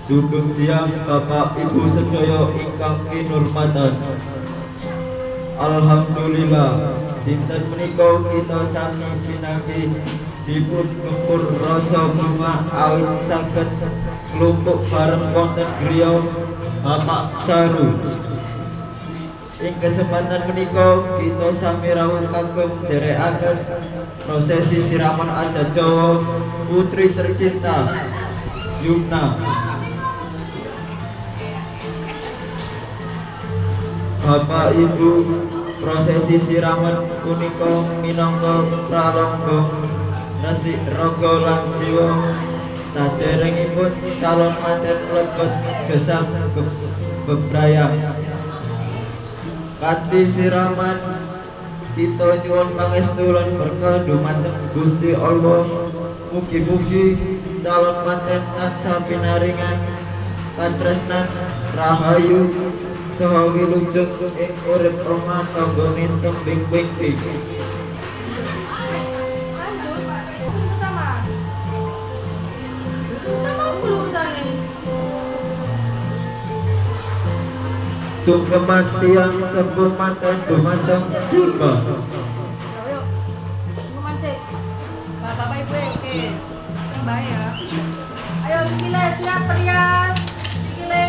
Sugeng siang Bapak Ibu sedaya ingkang kinurmatan. Alhamdulillah dinten menika kita sami pinanggih dipun gempur rasa bunga awit saged klumpuk bareng wonten griya Bapak Saru. Ing kesempatan menika kita sami rawuh kagem nderekaken prosesi siraman adat Jawa putri tercinta Yumna. Bapak Ibu, prosesi siraman punika minangka pralambang resik raga lan jiwa saderengipun calon manten lebet gesang bebrayang. Kanthi siraman kita nyuwun pangestu lan berkah dumateng Gusti Allah. Mugi-mugi calon manten tansah pinaringan katresnan rahayu saha wilujeng ing urip rumah tanggane tembing-ping. Sungkeman tiang sepuh manten dumateng Simba. Ayo, sungkeman sih. Bapak Ibu oke. Mbak ya. Ayo sikile siap perias. Sikile.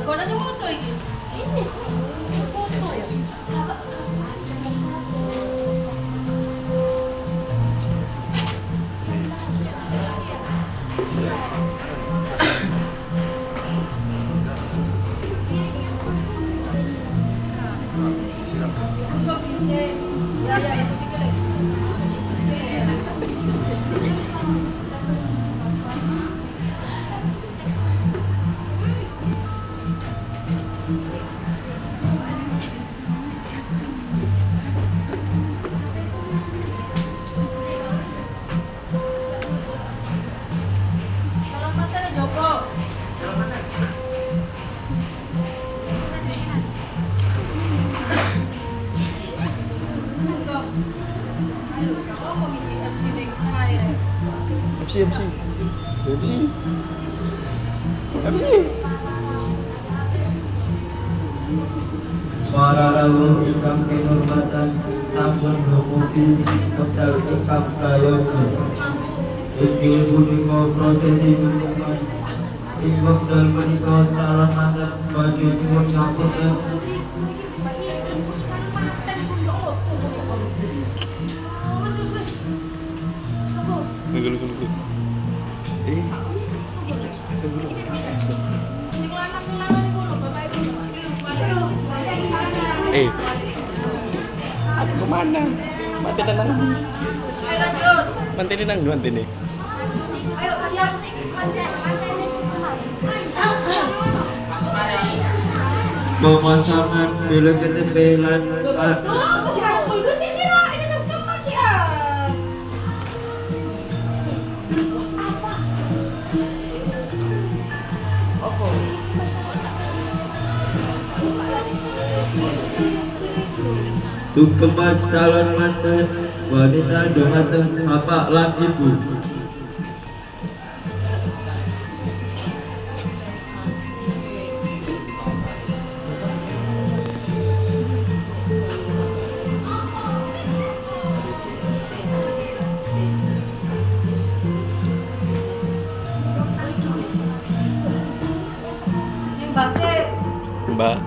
Kona sing foto iki. Ini foto. Sungguh bisa. Ya ya, sikile. MC. Para rawuh ingkang kinurmatan sampun dumugi wekdal ingkang prayogi. Inggih punika prosesi sungkeman. Ing wekdal menika calon manten badhe nyuwun ngapunten. Tunggu. Aku kemana? Mati nang. Ayo lanjut. Mantene nang mantene. Ayo siap. Pemasangan bila ketempelan Masih ada tuh sih sira. Ini sungkeman sih ah. sungkeman calon manten wanita dumateng bapak lan ibu. Sing base. Mbak.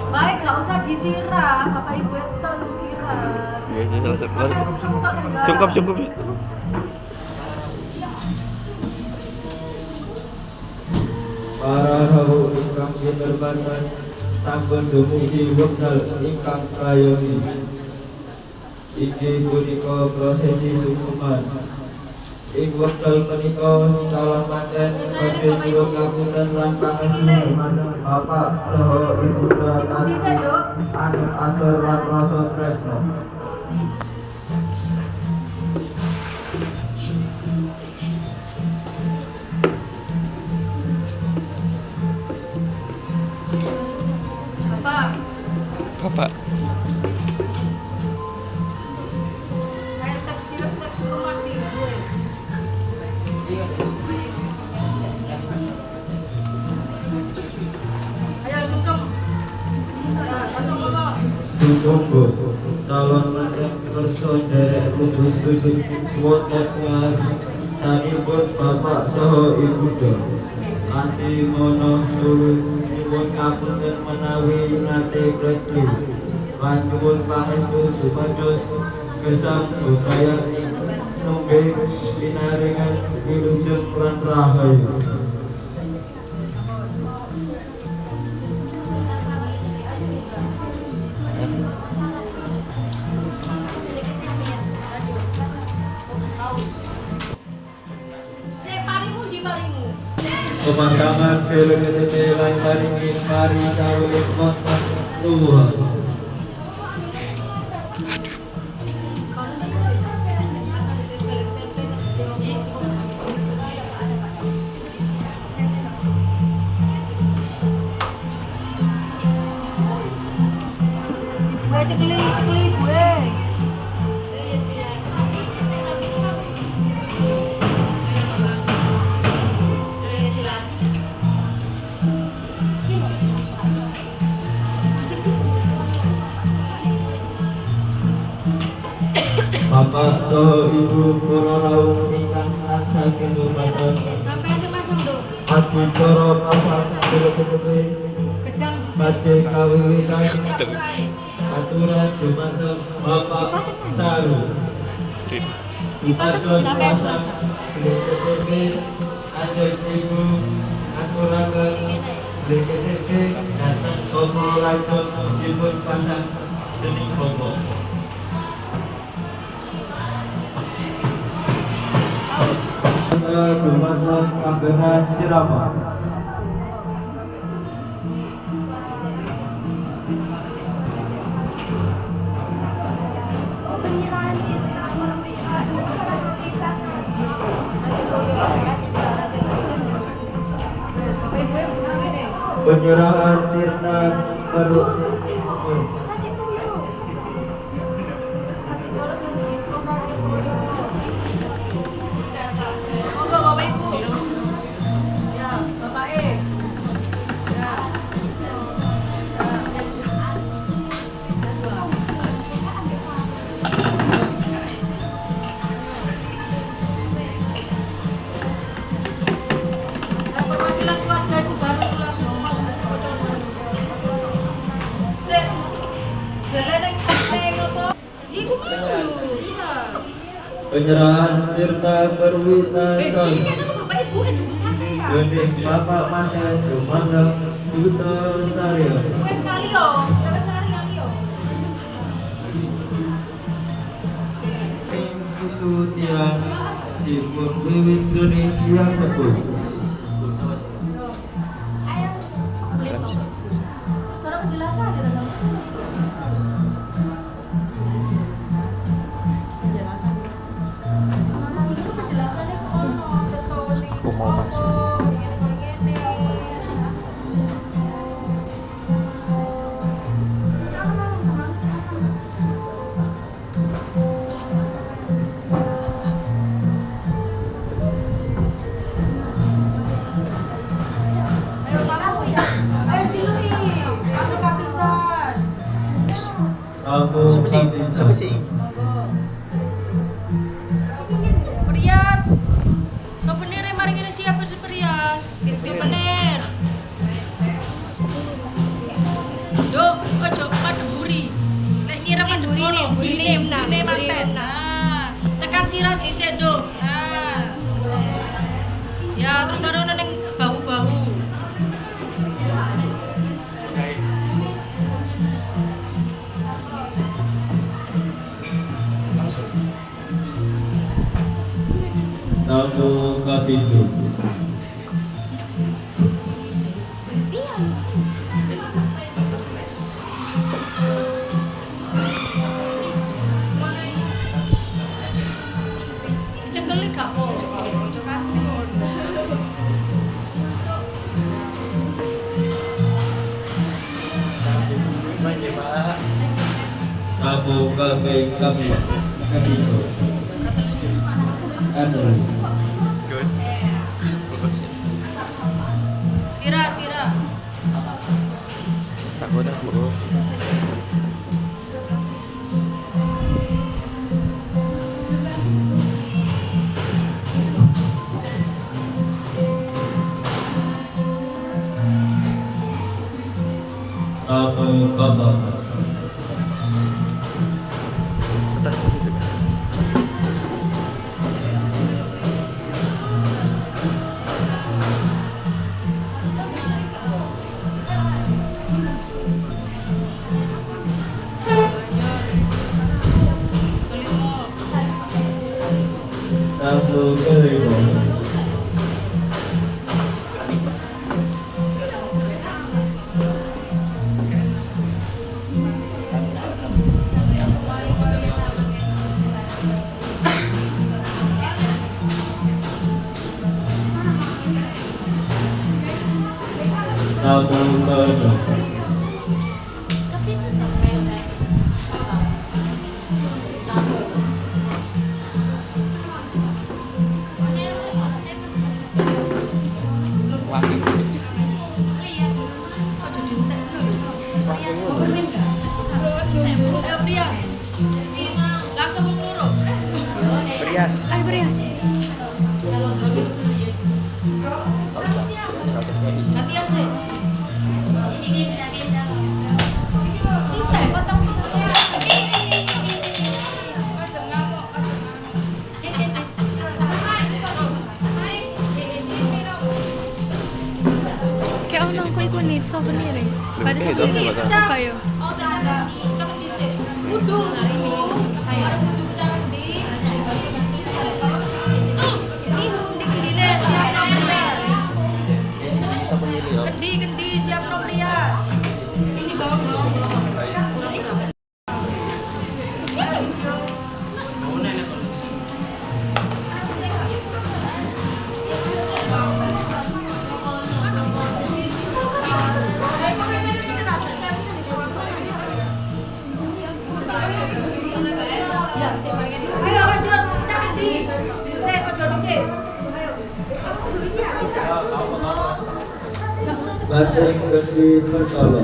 Baik, gak usah disiram, Bapak Ibu itu disiram. Ya sungkap. Para rawuh ingkang kinurmatan sampun dumugi wekdal ingkang prayogi. Inggih punika prosesi sungkeman. Ing wekdal menika calon manten badhe nyuwun ngapunten lan pangestu dumateng bapak saha ibu kanthi anut asor lan rasa tresna. Ayo sungkem. Langsung ngomong. Sumangga calon rakyat kersa derek lupus sujud wonten sanipun bapak saha ibunda kanthi mono tulus nyuwun ngapunten menawi nate kledhu lan nyuwun pangestu supados gesang budaya ing nembe pinaringan wilujeng lan rahayu. Pemasangan film ini lan paringi mari kawin wonten Tuhan. Gue cekli gue. Bapak saha ibu para rawuh ingkang tansah kinurmatan Sampai aja masang dong. adicara pasang film-film Gedang badhe kawiwitan aturan dumateng Bapak Saru. Supados pasang film-film ajeng ibu aturaken film-film dateng Komo lajeng dipun pasang dening Komo. Dumateng Kabehan Sirama. Penyerahan tirta baru. Monggo Bapak Ibu. Ya, Bapak E. Ya. Perwakilan keluarga itu baru langsung masuk ke kocok. Sik. Jelek ning apa? Iku dulu. Iya. Penyerahan tirta perwita Sini sal. kan aku Bapak Ibu itu sampean. Dening Bapak Manten dumateng Duta Sarya. Wes kali yo, wes kali yo. Ing putu tiang dipun wiwit dening tiang sepuh. Sekarang penjelasan ya teman. Itu penjelasannya Aku mau masuk. Ayo tamu ya. Ayo dulu nih. Aku kapisan. Aku Siapa sih? Perias. Souvenir mari ngene siapa sih perias? Souvenir. Dok, ojo mademburi. Lek ngira mademburi sini manten. Nah, tekan sirah sisik, Dok. Nah. Ya, terus naruh ning bahu-bahu. Tamu kapitu. Dicekeli gak kok? Ojo kabur. Tamu kapitu. Aduh. Good. Bapak. Atas gitu. Tamu kelima. Tamu keenam. Wangi. Langsung ngeluruk. Berias. Ay, berias. Gantian sih. Kita potong Kaya ako nang kuy-kunit, souvenir eh. Pada Itu souvenir, apa, apa kayo? Oh, udah. Cak di sini. Wudu. Kayak wudu cak di. Di kendile siap nomrias. Kendi siap nomrias. Ini bawang. Ya, ayo lanjut, cak di. Ojo di sini. Ayo. Ini ya kita. Batik Gede Persolo.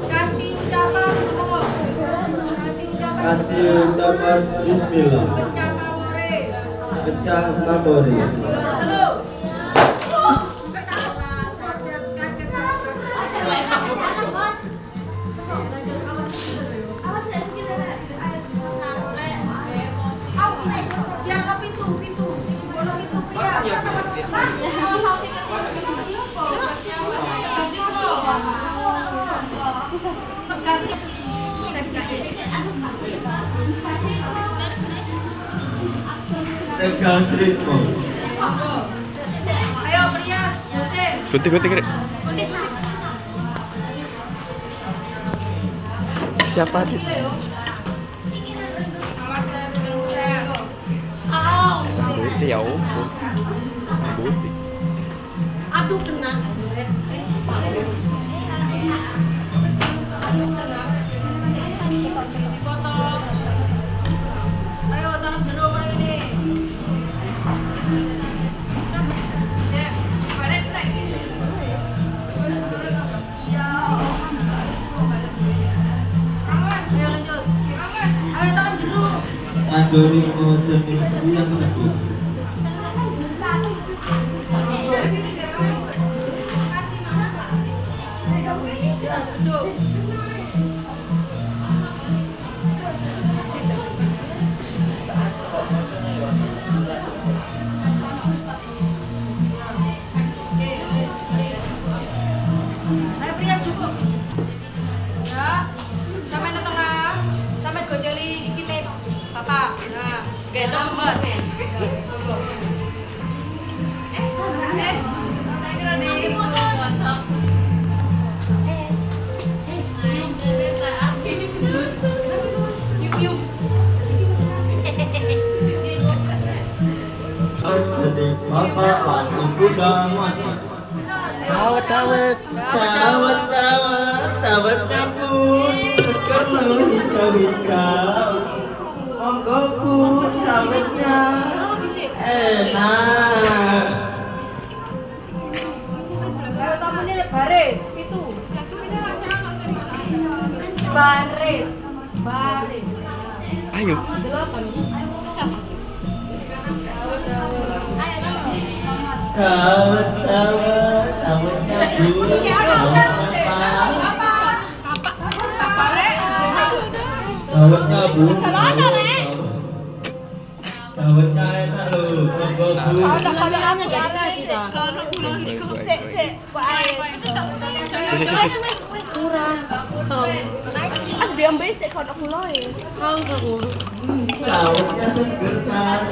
Ganti ucapan ngomong. Ganti ucapan. Kasih ucapan Bismillah. Pecah mamore. Pecah Kapolri. Loro telu. Siapa pintu? Bono pintu pria. Tegas Ritmo. Ayo Prias, gunting. Gunting. Siapa aja? Gunting ya ampun. Gunting. Aduh kena. Dipotong. Ayo tanam jeruk ini. Ayo lanjut. Ayo tanam jeruk. Andori Moseni yang satu. Duduk. Ayo Prias cukup. Ya. Sampai di tengah. Sampai gojoli iki nih. Bapak. Nah, gendong banget. Jadi Bapak langsung kuda mati. Dawet. Dawet nyambut. Kepenuh hijau-hijau. Monggoku dawetnya enak. Ayo tamunya baris, itu. Baris. Ayo. Delapan. Dawetnya Bu, dawetnya Bu, dawetnya enak loh, monggo Bu. Dawetnya seger kan.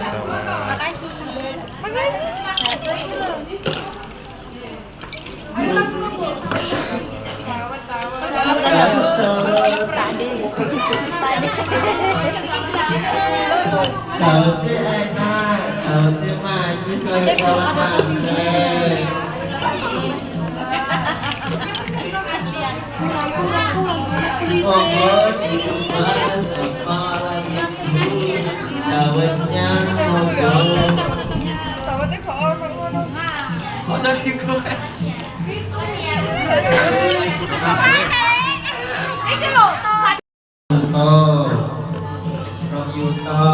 Dawetnya enak, dawetnya manis kayak dawet mantek. Monggo dicoba kepala dawetnya monggo. Kok jadi gue? Oh, Rong Yuto,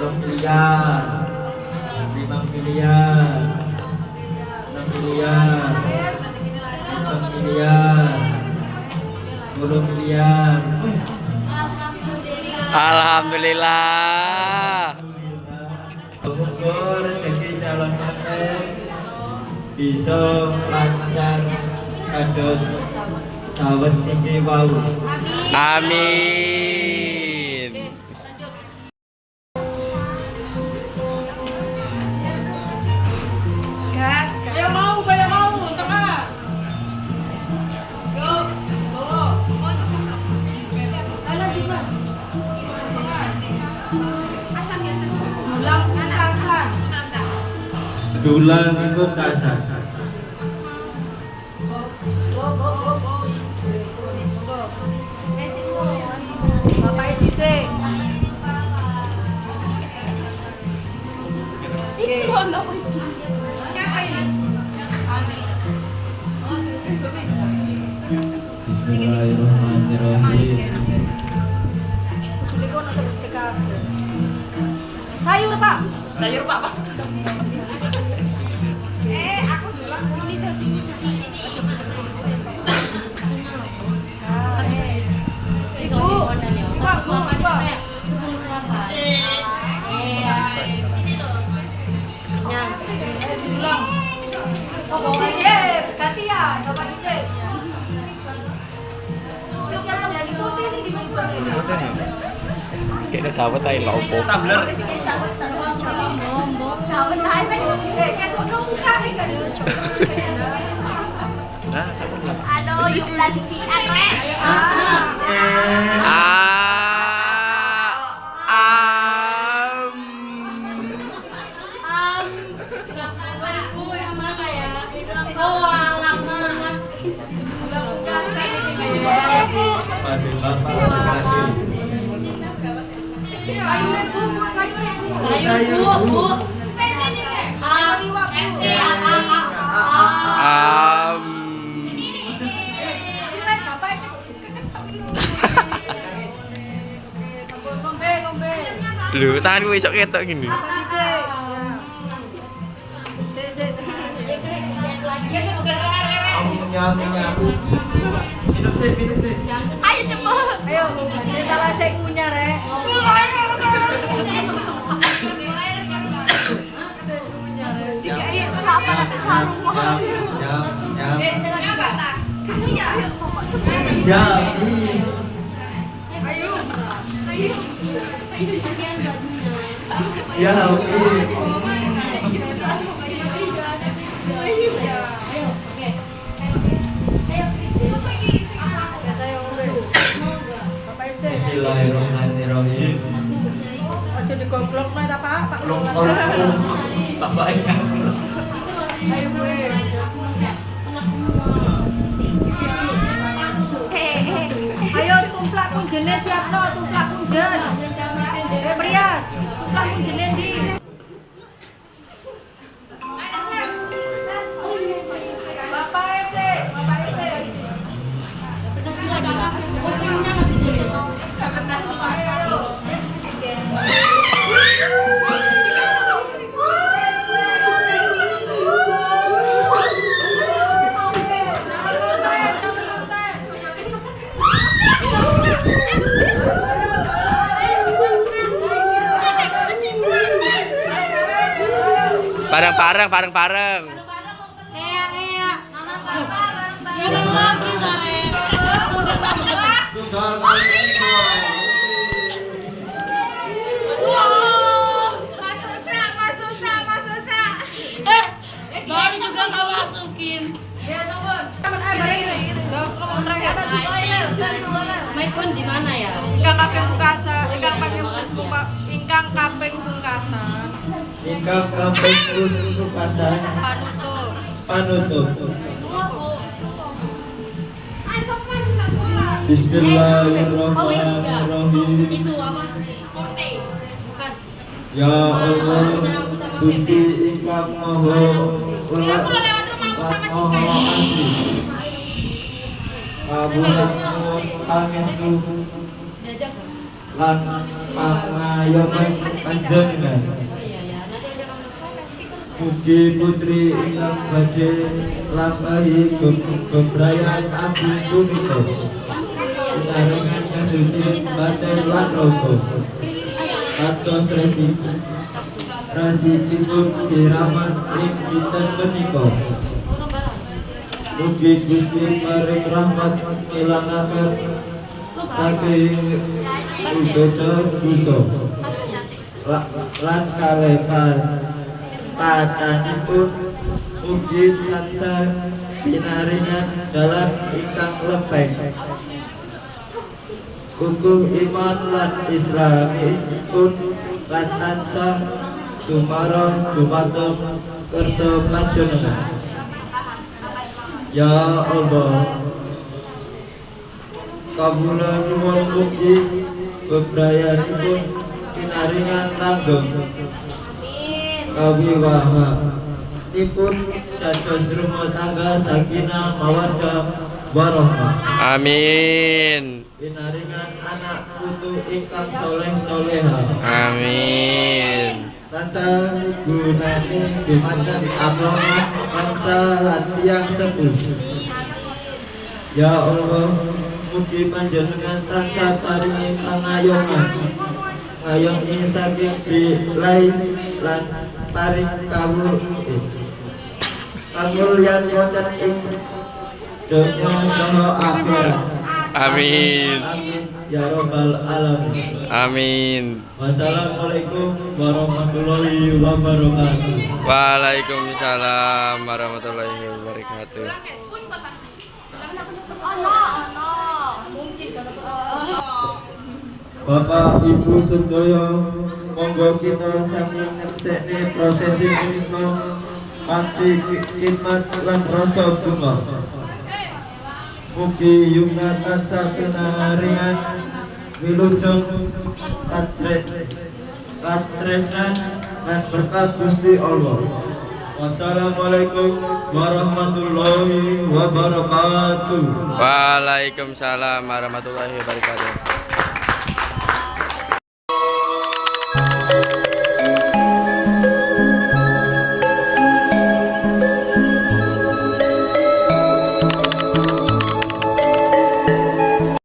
Rong miliar, 5 miliar, 6 miliar, 7 miliar, 10 miliar. Alhamdulillah. Semoga rezeki calon manten bisa lancar kados dawet iki wau. Amin. Kayak mau, tengah. Yuk, go. Lanjut Mas. Dulang atasan. Dulang iku kasan. Bapak Edise. Siapa ini? Bismillahirrahmanirrahim. Sayur Pak. Aku bilang Ibu. Pak, Bu. Dulang. Bapak DJ, ganti ya, Bapak DJ. Siapa yang diikuti ini di mana? Kayaknya dapat aja lopo. Tumbler. Nah, sama lah. aduh, yuk lagi sih Rek. Bu yang mana ya? Oh, alamak. Mudah-mudahan saya dibayar Bu. Padi bapak, padi. Sayuran Bu, sayuran Bu. Sayur, Bu. Sayur iwak Bu. Sirai bapak itu. Ngombe. Lu tangan gue isok ketok gini. Apa dhisik? Sik. Amunya. Minum sih. Ayo cepet. Ayo, kita lasik punya Rek. Bismillahirrahmanirrahim. Aja digoblok nih ta Pak? Pak. Bapaknya. Ayo gue. Ayo tumplak punjene siapno, tumplak punjen. Prias, tumplak punjene ndi? Bapak ese. Punya masih situ. Bareng. Mama papa bareng-bareng. Ini lagi tare. Udah tambah. Tunggal menika. Baru juga kau masukin. Ya, sobat. Main pun di mana ya? Ingkang kaping pungkasa, Ingkang ingkang kaping pungkasa. Ingkang kaping pungkasan panutup. Bismillahirrahmanirrahim. Itu apa? Forte. Bukan. Ya Allah, Gusti ingkang Maha Ini aku lewat rumahku sama Maha Asih. Kabulapun pangestu Diajak. lan pangayoman panjenengan. Mugi putri ingkang badhe lampahi bebrayan agung punika. Pinaringan kasuci batin lan raga. Kados resipipun siraman ing dinten menika. Mugi Gusti paring rahmat ngilangaken saking ubeda dosa lan kalepan patanipun mugi tansah pinaringan dalan ingkang lebeng. Hukum iman lan Islamipun lan tansah sumaron dumateng kersa panjenengan. Ya Allah, kabulapun mugi bebrayanipun pinaringan langgeng kawiwahanipun dados rumah tangga sakinah mawaddah warahmah. Amin. Pinaringan anak putu ingkang soleh soleha. Amin. Tansah gunani dumateng agama bangsa lan tiyang sepuh. Ya Allah, mugi panjenengan tansah paringi pangayongan ngayomi saking bilai lan paring kamulyan wonten ing donya saha akhirat. Amin. Amin ya rabbal alamin. Amin. Wassalamualaikum warahmatullahi wabarakatuh. Waalaikumsalam warahmatullahi wabarakatuh. Bapak Ibu sedaya, monggo kita sami ngersekne prosesi punika kanthi khidmat lan rasa bunga. Mugi yumna tansah pinaringan wilujeng katresnan dan berkat Gusti Allah. Wassalamualaikum warahmatullahi wabarakatuh. Waalaikumsalam warahmatullahi wabarakatuh.